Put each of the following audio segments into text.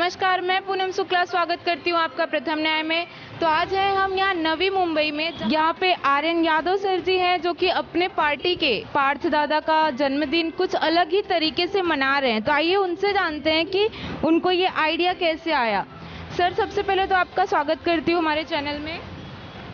नमस्कार, मैं पूनम शुक्ला स्वागत करती हूँ आपका प्रथम न्याय में। तो आज है हम यहाँ नवी मुंबई में, यहाँ पे आर्यन यादव सर जी हैं जो कि अपने पार्टी के पार्थ दादा का जन्मदिन कुछ अलग ही तरीके से मना रहे हैं। तो आइए उनसे जानते हैं कि उनको ये आइडिया कैसे आया। सर, सबसे पहले तो आपका स्वागत करती हूँ हमारे चैनल में।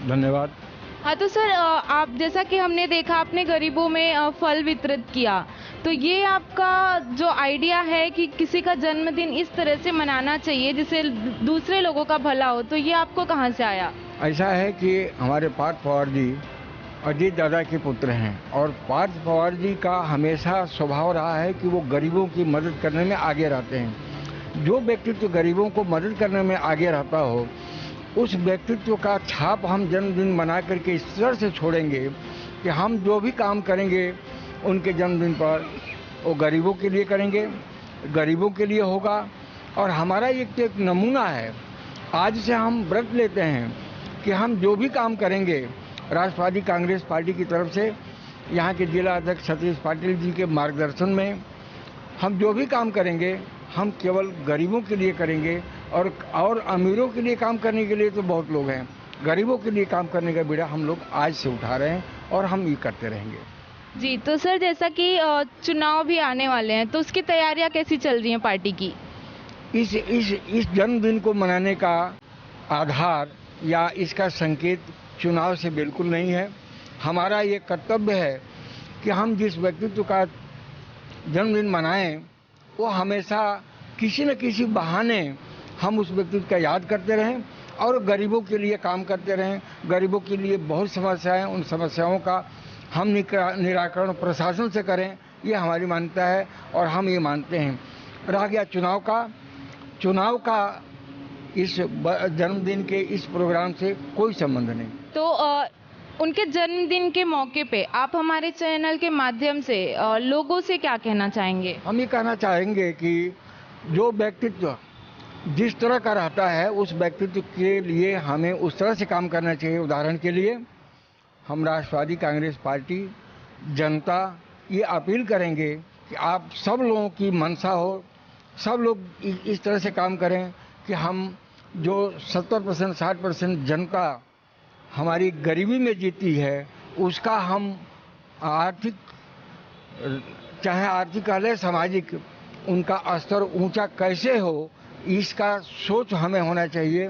धन्यवाद। हाँ, तो सर आप जैसा कि हमने देखा आपने गरीबों में फल वितरित किया, तो ये आपका जो आइडिया है कि किसी का जन्मदिन इस तरह से मनाना चाहिए जिससे दूसरे लोगों का भला हो, तो ये आपको कहाँ से आया? ऐसा है कि हमारे पार्थ पवार जी अजीत दादा के पुत्र हैं और पार्थ पवार जी का हमेशा स्वभाव रहा है कि वो गरीबों की मदद करने में आगे रहते हैं। जो व्यक्तित्व गरीबों को मदद करने में आगे रहता हो, उस व्यक्तित्व का छाप हम जन्मदिन मना करके इस तरह से छोड़ेंगे कि हम जो भी काम करेंगे उनके जन्मदिन पर वो गरीबों के लिए करेंगे, गरीबों के लिए होगा। और हमारा एक नमूना है, आज से हम व्रत लेते हैं कि हम जो भी काम करेंगे राष्ट्रवादी कांग्रेस पार्टी की तरफ से, यहाँ के जिला अध्यक्ष सतीश पाटिल जी के मार्गदर्शन में हम जो भी काम करेंगे हम केवल गरीबों के लिए करेंगे। और अमीरों के लिए काम करने के लिए तो बहुत लोग हैं, गरीबों के लिए काम करने का बीड़ा हम लोग आज से उठा रहे हैं और हम ये करते रहेंगे। जी, तो सर जैसा कि चुनाव भी आने वाले हैं, तो उसकी तैयारियां कैसी चल रही हैं पार्टी की? इस जन्मदिन को मनाने का आधार या इसका संकेत चुनाव से बिल्कुल नहीं है। हमारा ये कर्तव्य है कि हम जिस व्यक्तित्व का जन्मदिन मनाएं वो हमेशा किसी न किसी बहाने हम उस व्यक्तित्व का याद करते रहें और गरीबों के लिए काम करते रहें। गरीबों के लिए बहुत समस्याएं, उन समस्याओं का हम निराकरण प्रशासन से करें, ये हमारी मान्यता है और हम ये मानते हैं। रह गया चुनाव का इस जन्मदिन के इस प्रोग्राम से कोई संबंध नहीं। तो उनके जन्मदिन के मौके पे आप हमारे चैनल के माध्यम से लोगों से क्या कहना चाहेंगे? हम ये कहना चाहेंगे कि जो व्यक्तित्व जिस तरह का रहता है उस व्यक्तित्व के लिए हमें उस तरह से काम करना चाहिए। उदाहरण के लिए हम राष्ट्रवादी कांग्रेस पार्टी जनता ये अपील करेंगे कि आप सब लोगों की मंशा हो, सब लोग इस तरह से काम करें कि हम जो 70% 60% जनता हमारी गरीबी में जीती है उसका हम आर्थिक, चाहे आर्थिक कह सामाजिक, उनका स्तर ऊंचा कैसे हो इसका सोच हमें होना चाहिए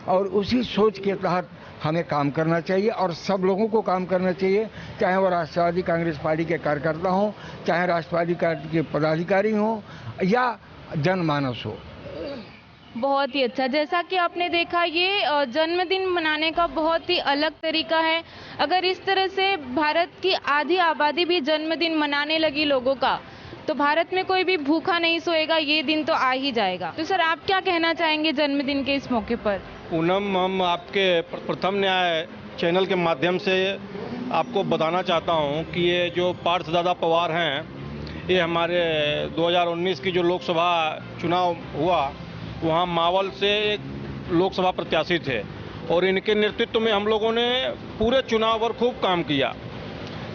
और उसी सोच के तहत हमें काम करना चाहिए और सब लोगों को काम करना चाहिए, चाहे वो राष्ट्रवादी कांग्रेस पार्टी के कार्यकर्ता हों, चाहे राष्ट्रवादी पार्टी के पदाधिकारी हों या जनमानस हो। बहुत ही अच्छा। जैसा कि आपने देखा, ये जन्मदिन मनाने का बहुत ही अलग तरीका है। अगर इस तरह से भारत की आधी आबादी भी जन्मदिन मनाने लगी लोगों का, तो भारत में कोई भी भूखा नहीं सोएगा, ये दिन तो आ ही जाएगा। तो सर आप क्या कहना चाहेंगे जन्मदिन के इस मौके पर? पूनम, हम आपके प्रथम न्याय चैनल के माध्यम से आपको बताना चाहता हूं कि ये जो पार्थ दादा पवार हैं, ये हमारे 2019 की जो लोकसभा चुनाव हुआ वहाँ मावल से एक लोकसभा प्रत्याशी थे और इनके नेतृत्व में हम लोगों ने पूरे चुनाव पर खूब काम किया।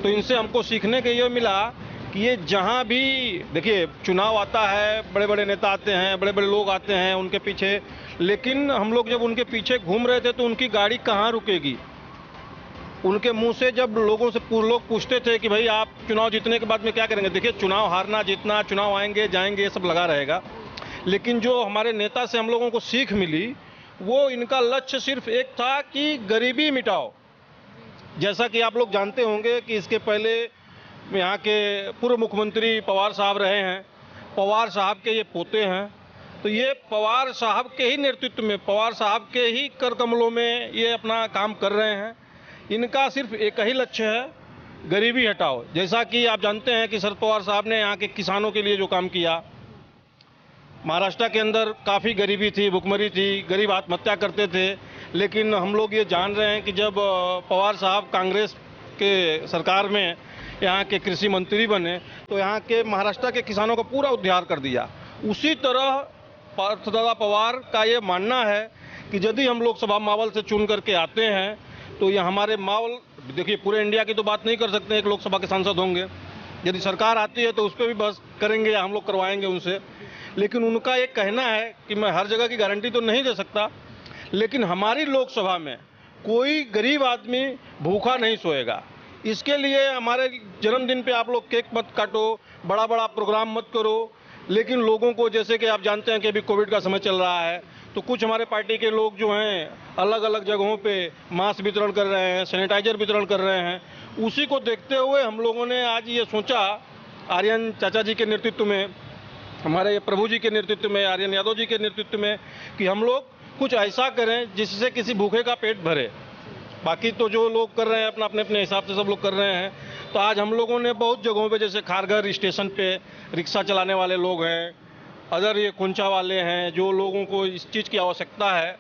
तो इनसे हमको सीखने के ये मिला कि ये जहाँ भी देखिए चुनाव आता है, बड़े बड़े नेता आते हैं, बड़े बड़े लोग आते हैं उनके पीछे, लेकिन हम लोग जब उनके पीछे घूम रहे थे तो उनकी गाड़ी कहाँ रुकेगी। उनके मुंह से जब लोगों से लोग पूछते थे कि भाई आप चुनाव जीतने के बाद में क्या करेंगे, देखिए चुनाव हारना जीतना, चुनाव आएंगे जाएंगे ये सब लगा रहेगा, लेकिन जो हमारे नेता से हम लोगों को सीख मिली वो इनका लक्ष्य सिर्फ एक था कि गरीबी मिटाओ। जैसा कि आप लोग जानते होंगे कि इसके पहले यहाँ के पूर्व मुख्यमंत्री पवार साहब रहे हैं, पवार साहब के ये पोते हैं, तो ये पवार साहब के ही नेतृत्व में, पवार साहब के ही कर कमलों में ये अपना काम कर रहे हैं। इनका सिर्फ एक ही लक्ष्य है, गरीबी हटाओ। जैसा कि आप जानते हैं कि शरद पवार साहब ने यहाँ के किसानों के लिए जो काम किया, महाराष्ट्र के अंदर काफ़ी गरीबी थी, भुखमरी थी, गरीब आत्महत्या करते थे, लेकिन हम लोग ये जान रहे हैं कि जब पवार साहब कांग्रेस के सरकार में यहाँ के कृषि मंत्री बने तो यहाँ के महाराष्ट्र के किसानों का पूरा उद्धार कर दिया। उसी तरह पार्थ दादा पवार का ये मानना है कि यदि हम लोकसभा मावल से चुन करके आते हैं तो ये हमारे मावल, देखिए पूरे इंडिया की तो बात नहीं कर सकते, एक लोकसभा के सांसद होंगे, यदि सरकार आती है तो उस पर भी बहस करेंगे या हम लोग करवाएंगे उनसे, लेकिन उनका एक कहना है कि मैं हर जगह की गारंटी तो नहीं दे सकता, लेकिन हमारी लोकसभा में कोई गरीब आदमी भूखा नहीं सोएगा। इसके लिए हमारे जन्मदिन पे आप लोग केक मत काटो, बड़ा बड़ा प्रोग्राम मत करो, लेकिन लोगों को, जैसे कि आप जानते हैं कि अभी कोविड का समय चल रहा है, तो कुछ हमारे पार्टी के लोग जो हैं अलग अलग जगहों पे मास्क वितरण कर रहे हैं, सैनिटाइजर वितरण कर रहे हैं। उसी को देखते हुए हम लोगों ने आज ये सोचा, आर्यन चाचा जी के नेतृत्व में, हमारे प्रभु जी के नेतृत्व में, आर्यन यादव जी के नेतृत्व में, कि हम लोग कुछ ऐसा करें जिससे किसी भूखे का पेट भरे। बाकी तो जो लोग कर रहे हैं अपना अपने अपने हिसाब से सब लोग कर रहे हैं। तो आज हम लोगों ने बहुत जगहों पे, जैसे खारघर स्टेशन पे रिक्शा चलाने वाले लोग हैं, अदर ये कुंचा वाले हैं, जो लोगों को इस चीज़ की आवश्यकता है,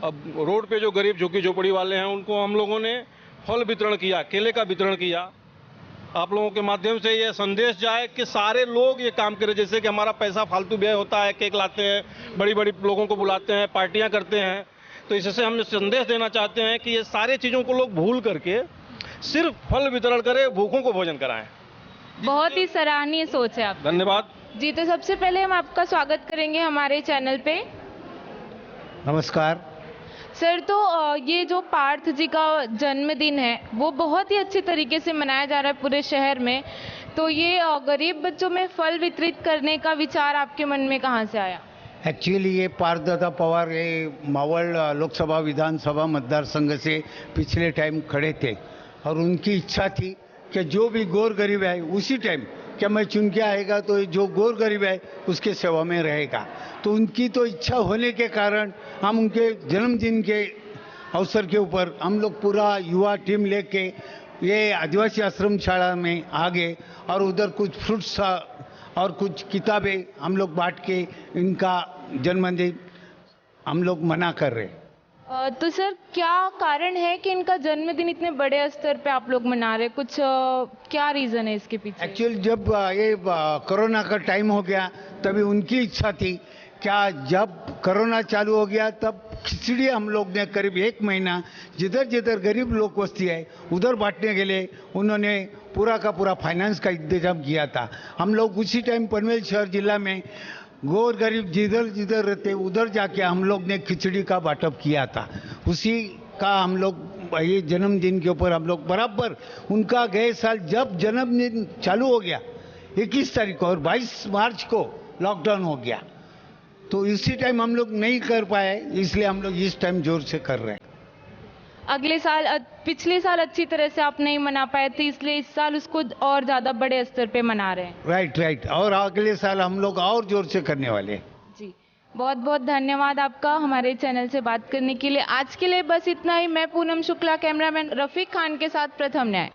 अब रोड पे जो गरीब झुग्गी झोपड़ी वाले हैं उनको हम लोगों ने फल वितरण किया, केले का वितरण किया। आप लोगों के माध्यम से ये संदेश जाए कि सारे लोग ये काम करें। जैसे कि हमारा पैसा फालतू व्यय होता है, केक लाते हैं, बड़ी बड़ी लोगों को बुलाते हैं, पार्टियां करते हैं, तो इससे हम संदेश देना चाहते हैं कि ये सारे चीज़ों को लोग भूल करके सिर्फ फल वितरण करें, भूखों को भोजन कराएं। बहुत ही सराहनीय सोच है आप। धन्यवाद जी, तो सबसे पहले हम आपका स्वागत करेंगे हमारे चैनल पे। नमस्कार सर, तो ये जो पार्थ जी का जन्मदिन है वो बहुत ही अच्छे तरीके से मनाया जा रहा है पूरे शहर में। तो ये गरीब बच्चों में फल वितरित करने का विचार आपके मन में कहाँ से आया? एक्चुअली ये पार्थदादा पवार ये मावल लोकसभा विधानसभा मतदार संघ से पिछले टाइम खड़े थे और उनकी इच्छा थी कि जो भी गोर गरीब है उसी टाइम क्या मैं चुन के आएगा तो जो गोर गरीब है उसके सेवा में रहेगा। तो उनकी तो इच्छा होने के कारण हम उनके जन्मदिन के अवसर के ऊपर हम लोग पूरा युवा टीम लेके ये आदिवासी आश्रम शाला में आ गए और उधर कुछ फ्रूट्स और कुछ किताबें हम लोग बांट के इनका जन्मदिन हम लोग मना कर रहे हैं। तो सर, क्या कारण है कि इनका जन्मदिन इतने बड़े स्तर पे आप लोग मना रहे हैं? कुछ क्या रीज़न है इसके पीछे? एक्चुअली जब ये कोरोना का टाइम हो गया तभी उनकी इच्छा थी, क्या जब कोरोना चालू हो गया तब खिचड़ी हम लोग ने करीब 1 महीना जिधर जिधर गरीब लोग बस्ती है उधर बांटने के लिए उन्होंने पूरा का पूरा फाइनेंस का इंतजाम किया था। हम लोग उसी टाइम पनवेल शहर जिला में गोर गरीब जिधर जिधर रहते उधर जाके हम लोग ने खिचड़ी का बांटअप किया था। उसी का हम लोग ये जन्मदिन के ऊपर हम लोग बराबर उनका गए साल जब जन्मदिन चालू हो गया 21 तारीख को और 22 मार्च को लॉकडाउन हो गया, तो इसी टाइम हम लोग नहीं कर पाए, इसलिए हम लोग इस टाइम जोर से कर रहे हैं। अगले साल, पिछले साल अच्छी तरह से आप नहीं मना पाए थे, इसलिए इस साल उसको और ज़्यादा बड़े स्तर पे मना रहे हैं। राइट और अगले साल हम लोग और जोर से करने वाले हैं। जी, बहुत बहुत धन्यवाद आपका हमारे चैनल से बात करने के लिए। आज के लिए बस इतना ही। मैं पूनम शुक्ला, कैमरामैन रफीक खान के साथ प्रथम न्याय।